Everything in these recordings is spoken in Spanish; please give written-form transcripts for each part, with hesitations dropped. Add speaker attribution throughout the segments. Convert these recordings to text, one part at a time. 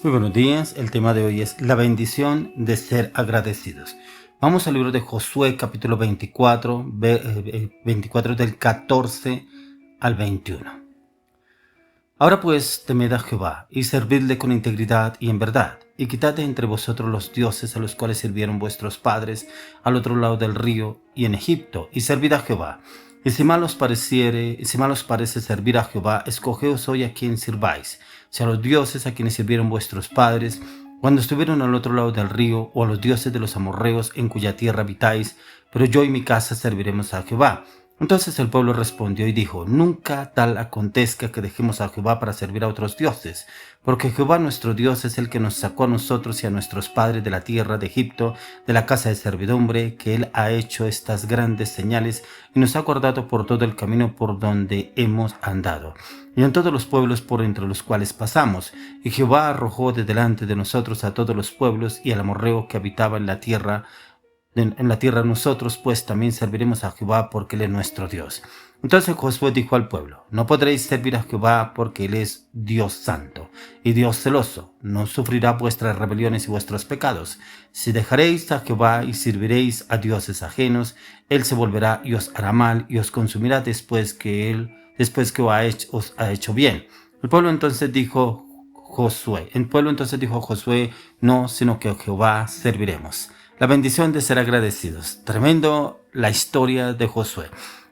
Speaker 1: Muy buenos días, el tema de hoy es la bendición de ser agradecidos. Vamos al libro de Josué capítulo 24, 24 del 14 al 21. Ahora pues temed a Jehová y servidle con integridad y en verdad, y quitad de entre vosotros los dioses a los cuales sirvieron vuestros padres al otro lado del río y en Egipto, y servid a Jehová. Y si mal os parece servir a Jehová, escogeos hoy a quien sirváis, si a los dioses a quienes sirvieron vuestros padres cuando estuvieron al otro lado del río, o a los dioses de los amorreos en cuya tierra habitáis, pero yo y mi casa serviremos a Jehová. Entonces el pueblo respondió y dijo: Nunca tal acontezca que dejemos a Jehová para servir a otros dioses, porque Jehová nuestro Dios es el que nos sacó a nosotros y a nuestros padres de la tierra de Egipto, de la casa de servidumbre, que él ha hecho estas grandes señales y nos ha guardado por todo el camino por donde hemos andado, y en todos los pueblos por entre los cuales pasamos. Y Jehová arrojó de delante de nosotros a todos los pueblos y al amorreo que habitaba en la tierra. Nosotros pues también serviremos a Jehová, porque él es nuestro Dios. Entonces Josué dijo al pueblo: No podréis servir a Jehová, porque él es Dios santo y Dios celoso, no sufrirá vuestras rebeliones y vuestros pecados. Si dejaréis a Jehová y serviréis a dioses ajenos, él se volverá y os hará mal y os consumirá después que os ha hecho bien. El pueblo entonces dijo a Josué: No, sino que a Jehová serviremos. La bendición de ser agradecidos. Tremendo la historia de Josué.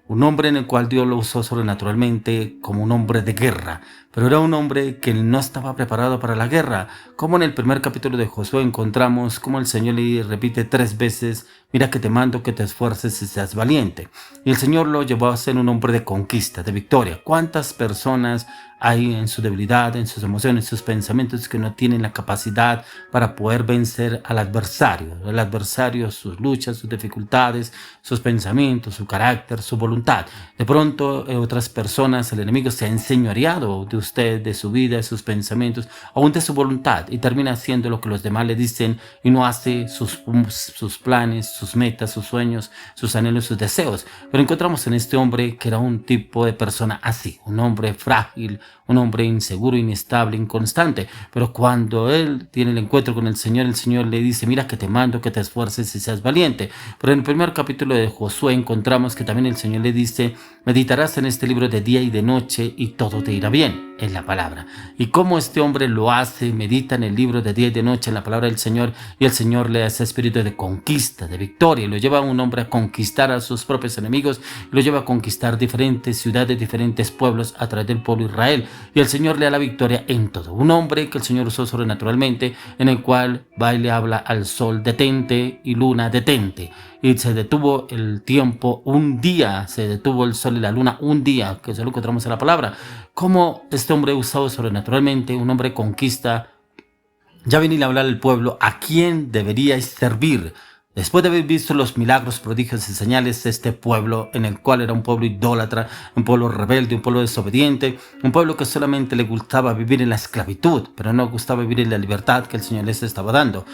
Speaker 1: Un hombre en el cual Dios lo usó sobrenaturalmente como un hombre de guerra, pero era un hombre que no estaba preparado para la guerra. Como en el primer capítulo de Josué encontramos como el Señor le repite 3 veces: Mira que te mando que te esfuerces y seas valiente. Y el Señor lo llevó a ser un hombre de conquista, de victoria. ¿Cuántas personas hay en su debilidad, en sus emociones, sus pensamientos, que no tienen la capacidad para poder vencer al adversario? El adversario, sus luchas, sus dificultades, sus pensamientos, su carácter, su voluntad. De pronto otras personas, el enemigo se ha enseñoreado de usted, de su vida, de sus pensamientos, aún de su voluntad, y termina haciendo lo que los demás le dicen y no hace sus planes, sus metas, sus sueños, sus anhelos, sus deseos. Pero encontramos en este hombre que era un tipo de persona así, un hombre frágil, un hombre inseguro, inestable, inconstante. Pero cuando él tiene el encuentro con el Señor le dice: Mira que te mando que te esfuerces y seas valiente. Pero en el primer capítulo de Josué encontramos que también el Señor le dice: Meditarás en este libro de día y de noche y todo te irá bien, en la palabra. Y cómo este hombre lo hace: medita en el libro de día y de noche, en la palabra del Señor, y el Señor le hace espíritu de conquista, de victoria, y lo lleva a un hombre a conquistar a sus propios enemigos, y lo lleva a conquistar diferentes ciudades, diferentes pueblos a través del pueblo de Israel, y el Señor le da la victoria en todo. Un hombre que el Señor usó sobrenaturalmente, en el cual va y le habla al sol: detente, y luna, detente. Y se detuvo el tiempo un día, se detuvo el sol y la luna un día, que eso lo encontramos en la palabra. Cómo este hombre usado sobrenaturalmente, un hombre conquista, ya viene a hablar al pueblo a quién deberíais servir. Después de haber visto los milagros, prodigios y señales de este pueblo, en el cual era un pueblo idólatra, un pueblo rebelde, un pueblo desobediente, un pueblo que solamente le gustaba vivir en la esclavitud, pero no gustaba vivir en la libertad que el Señor les estaba dando.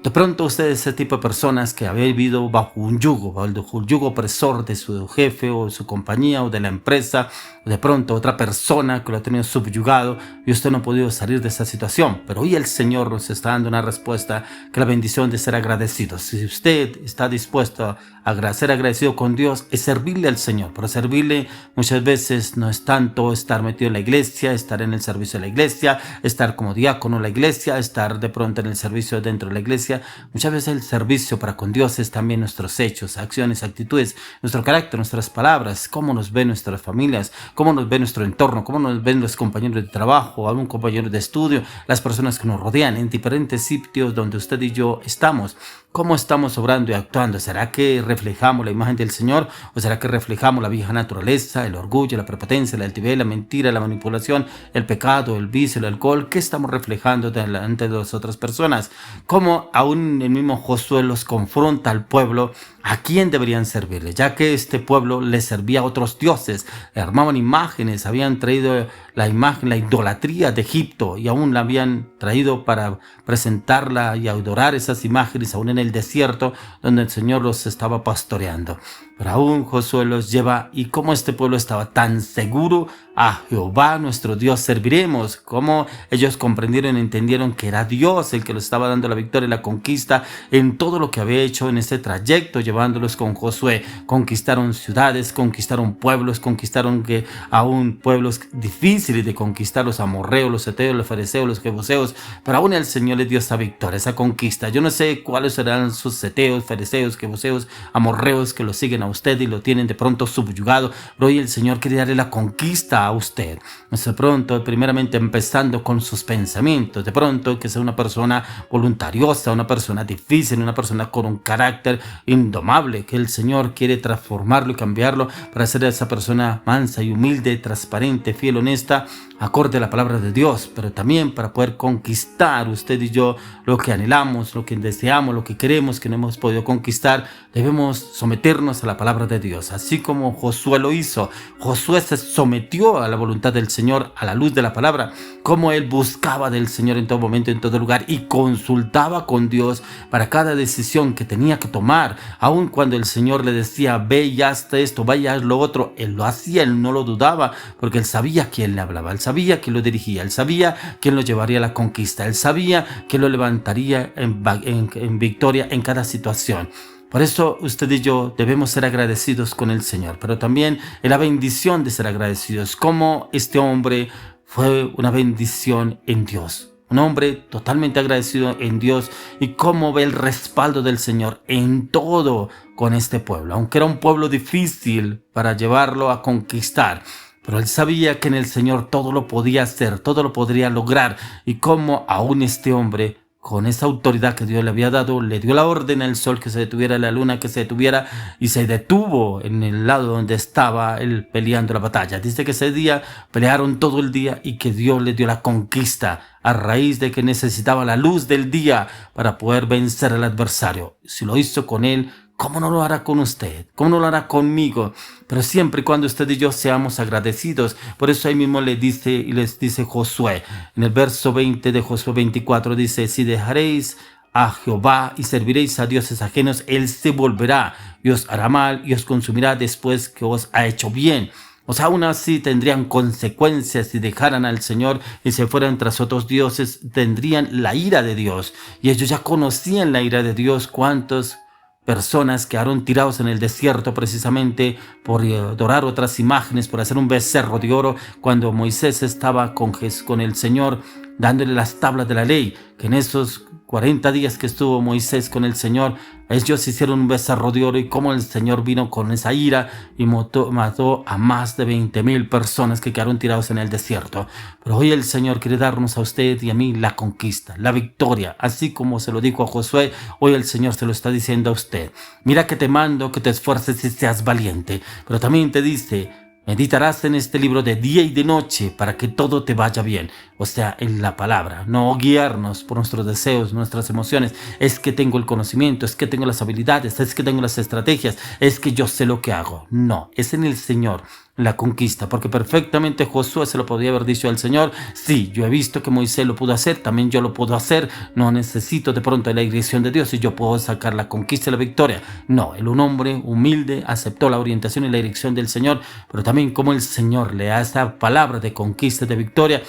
Speaker 1: De pronto usted es ese tipo de personas que había vivido bajo un yugo, bajo el yugo opresor de su jefe o de su compañía o de la empresa, o de pronto otra persona que lo ha tenido subyugado, y usted no ha podido salir de esa situación. Pero hoy el Señor nos está dando una respuesta, que la bendición de ser agradecido. Si usted está dispuesto a ser agradecido con Dios, es servirle al Señor. Pero servirle muchas veces no es tanto estar metido en la iglesia, estar en el servicio de la iglesia, estar como diácono en la iglesia, estar de pronto en el servicio dentro de la iglesia. Muchas veces el servicio para con Dios es también nuestros hechos, acciones, actitudes, nuestro carácter, nuestras palabras, cómo nos ven nuestras familias, cómo nos ve nuestro entorno, cómo nos ven los compañeros de trabajo, algún compañero de estudio, las personas que nos rodean en diferentes sitios donde usted y yo estamos. ¿Cómo estamos obrando y actuando? ¿Será que reflejamos la imagen del Señor, o será que reflejamos la vieja naturaleza, el orgullo, la prepotencia, la altivez, la mentira, la manipulación, el pecado, el vicio, el alcohol? ¿Qué estamos reflejando delante de las otras personas? ¿Cómo aún el mismo Josué los confronta al pueblo a quién deberían servirle? Ya que este pueblo le servía a otros dioses, armaban imágenes, habían traído la imagen, la idolatría de Egipto, y aún la habían traído para presentarla y adorar esas imágenes aún en el desierto donde el Señor los estaba pastoreando. Pero aún Josué los lleva, y como este pueblo estaba tan seguro, a Jehová nuestro Dios serviremos. Como ellos comprendieron y entendieron que era Dios el que los estaba dando la victoria y la conquista en todo lo que había hecho en este trayecto, llevándolos con Josué. Conquistaron ciudades, conquistaron pueblos, conquistaron aún pueblos difíciles de conquistar, los amorreos, los heteos, los fariseos, los jebuseos, pero aún el Señor les dio esa victoria, esa conquista. Yo no sé cuáles serán sus heteos, fariseos, jebuseos, amorreos que lo siguen a usted y lo tienen de pronto subyugado, pero hoy el Señor quiere darle la conquista a usted. De pronto, primeramente empezando con sus pensamientos, de pronto que sea una persona voluntariosa, una persona difícil, una persona con un carácter indomable, que el Señor quiere transformarlo y cambiarlo para ser esa persona mansa y humilde, transparente, fiel, honesta, acorde a la palabra de Dios, pero también para poder conquistar usted y yo lo que anhelamos, lo que deseamos, lo que queremos, que no hemos podido conquistar. Debemos someternos a la palabra de Dios, así como Josué lo hizo. Josué se sometió a la voluntad del Señor a la luz de la palabra, como él buscaba del Señor en todo momento, en todo lugar, y consultaba con Dios para cada decisión que tenía que tomar. Aun cuando el Señor le decía, ve y haz esto, vaya, haz lo otro, él lo hacía, él no lo dudaba, porque él sabía quién le hablaba, él sabía quién lo dirigía, él sabía quién lo llevaría a la conquista, él sabía que lo levantaría en victoria en cada situación. Por eso usted y yo debemos ser agradecidos con el Señor, pero también en la bendición de ser agradecidos, como este hombre fue una bendición en Dios. Un hombre totalmente agradecido en Dios, y cómo ve el respaldo del Señor en todo con este pueblo, aunque era un pueblo difícil para llevarlo a conquistar. Pero él sabía que en el Señor todo lo podía hacer, todo lo podría lograr, y cómo aún este hombre, con esa autoridad que Dios le había dado, le dio la orden al sol que se detuviera, la luna que se detuviera, y se detuvo en el lado donde estaba él peleando la batalla. Dice que ese día pelearon todo el día y que Dios le dio la conquista a raíz de que necesitaba la luz del día para poder vencer al adversario. Si lo hizo con él, ¿cómo no lo hará con usted? ¿Cómo no lo hará conmigo? Pero siempre y cuando usted y yo seamos agradecidos. Por eso ahí mismo les dice Josué. En el verso 20 de Josué 24 dice, si dejaréis a Jehová y serviréis a dioses ajenos, él se volverá y os hará mal y os consumirá después que os ha hecho bien. O sea, aún así tendrían consecuencias si dejaran al Señor y se fueran tras otros dioses, tendrían la ira de Dios. Y ellos ya conocían la ira de Dios. ¿Cuántos personas quedaron tirados en el desierto precisamente por adorar otras imágenes, por hacer un becerro de oro, cuando Moisés estaba con el Señor dándole las tablas de la ley? Que en esos 40 días que estuvo Moisés con el Señor, ellos hicieron un becerro de oro, y como el Señor vino con esa ira y mató a más de 20,000 personas que quedaron tirados en el desierto. Pero hoy el Señor quiere darnos a usted y a mí la conquista, la victoria, así como se lo dijo a Josué. Hoy el Señor se lo está diciendo a usted. Mira que te mando que te esfuerces y seas valiente, pero también te dice, meditarás en este libro de día y de noche para que todo te vaya bien. O sea, en la palabra. No guiarnos por nuestros deseos, nuestras emociones. Es que tengo el conocimiento, es que tengo las habilidades, es que tengo las estrategias, es que yo sé lo que hago. No, es en el Señor la conquista, porque perfectamente Josué se lo podría haber dicho al Señor: sí, yo he visto que Moisés lo pudo hacer, también yo lo puedo hacer, no necesito de pronto la dirección de Dios y yo puedo sacar la conquista y la victoria. No, él, un hombre humilde, aceptó la orientación y la dirección del Señor, pero también como el Señor le da esa palabra de conquista y de victoria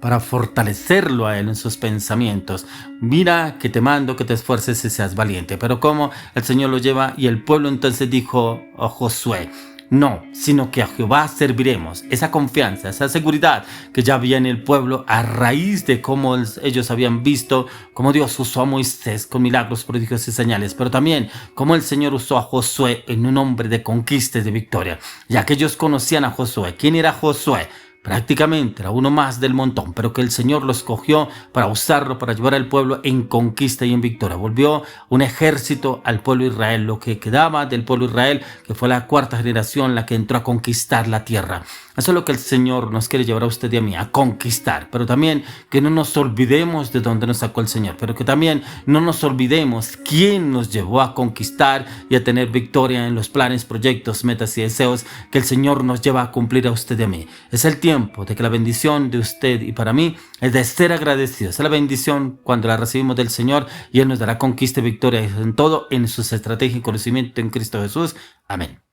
Speaker 1: para fortalecerlo a él en sus pensamientos. Mira que te mando que te esfuerces y seas valiente. Pero como el Señor lo lleva, y el pueblo entonces dijo a Josué: no, sino que a Jehová serviremos. Esa confianza, esa seguridad que ya había en el pueblo a raíz de cómo ellos habían visto cómo Dios usó a Moisés con milagros, prodigios y señales, pero también cómo el Señor usó a Josué en un hombre de conquista y de victoria, ya que ellos conocían a Josué. ¿Quién era Josué? Prácticamente era uno más del montón, pero que el Señor lo escogió para usarlo, para llevar al pueblo en conquista y en victoria. Volvió un ejército al pueblo de Israel, lo que quedaba del pueblo de Israel, que fue la cuarta generación la que entró a conquistar la tierra. Eso es lo que el Señor nos quiere llevar a usted y a mí, a conquistar. Pero también que no nos olvidemos de dónde nos sacó el Señor, pero que también no nos olvidemos quién nos llevó a conquistar y a tener victoria en los planes, proyectos, metas y deseos que el Señor nos lleva a cumplir a usted y a mí. Es el tiempo tiempo de que la bendición de usted y para mí es de ser agradecidos. Es la bendición cuando la recibimos del Señor y Él nos dará conquista y victoria en todo, en sus estrategias y conocimiento en Cristo Jesús. Amén.